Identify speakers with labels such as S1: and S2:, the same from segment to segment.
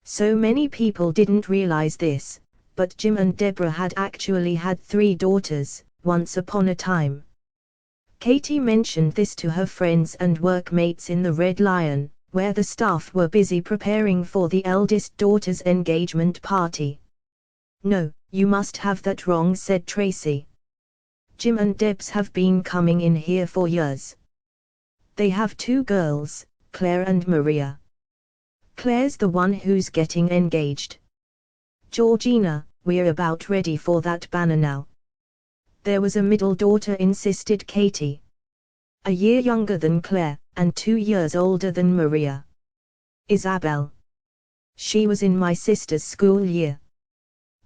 S1: So many people didn't realize this, but Jim and Deborah had actually had 3 daughters, once upon a time. Katie mentioned this to her friends and workmates in the Red Lion, where the staff were busy preparing for the eldest daughter's engagement party. "No, you must have that wrong," said Tracy. "Jim and Debs have been coming in here for years. They have 2 girls, Claire and Maria. Claire's the one who's getting engaged. Georgina, we're about ready for that banner now." "There was a middle daughter," insisted Katie. "A year younger than Claire, and 2 years older than Maria. Isabel. She was in my sister's school year."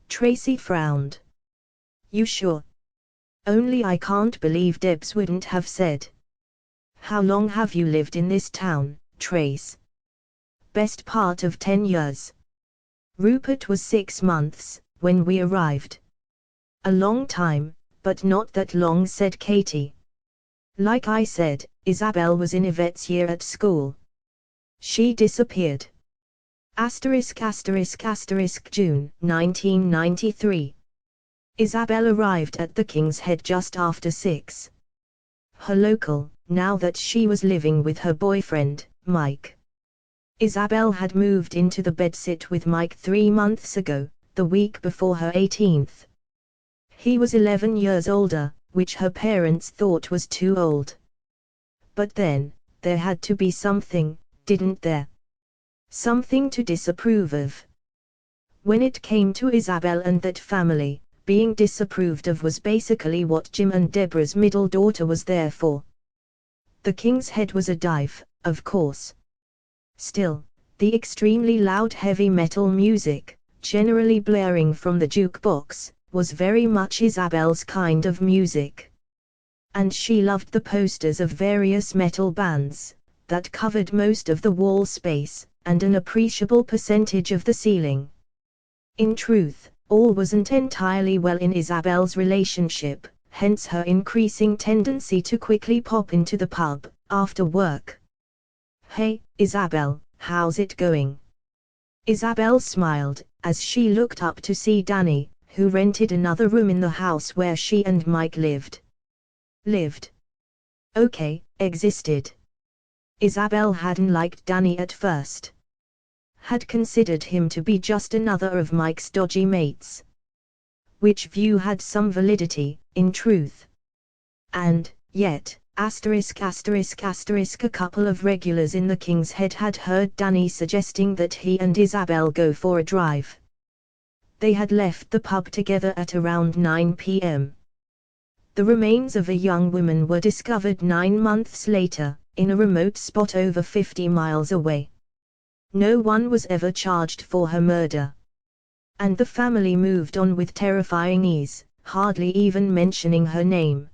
S1: Tracy frowned. "You sure? Only I can't believe Debs wouldn't have said." "How long have you lived in this town, Trace?" "Best part of 10 years. Rupert was 6 months, when we arrived." "A long time, but not that long," said Katie. "Like I said, Isabel was in Yvette's year at school. She disappeared. June 1993. Isabel arrived at the King's Head just after 6. Her local, now that she was living with her boyfriend, Mike. Isabel had moved into the bedsit with Mike 3 months ago, the week before her 18th. He was 11 years older, which her parents thought was too old. But then, there had to be something, didn't there? Something to disapprove of. When it came to Isabel and that family, being disapproved of was basically what Jim and Deborah's middle daughter was there for. The King's Head was a dive, of course. Still, the extremely loud heavy metal music, generally blaring from the jukebox, was very much Isabel's kind of music. And she loved the posters of various metal bands, that covered most of the wall space, and an appreciable percentage of the ceiling. In truth, all wasn't entirely well in Isabel's relationship, hence her increasing tendency to quickly pop into the pub, after work. "Hey, Isabel, how's it going?" Isabel smiled, as she looked up to see Danny, who rented another room in the house where she and Mike lived. Lived? Okay, existed. Isabel hadn't liked Danny at first. Had considered him to be just another of Mike's dodgy mates. Which view had some validity, in truth. And, yet, a couple of regulars in the King's Head had heard Danny suggesting that he and Isabel go for a drive. They had left the pub together at around 9 p.m. The remains of a young woman were discovered 9 months later, in a remote spot over 50 miles away. No one was ever charged for her murder. And the family moved on with terrifying ease, hardly even mentioning her name.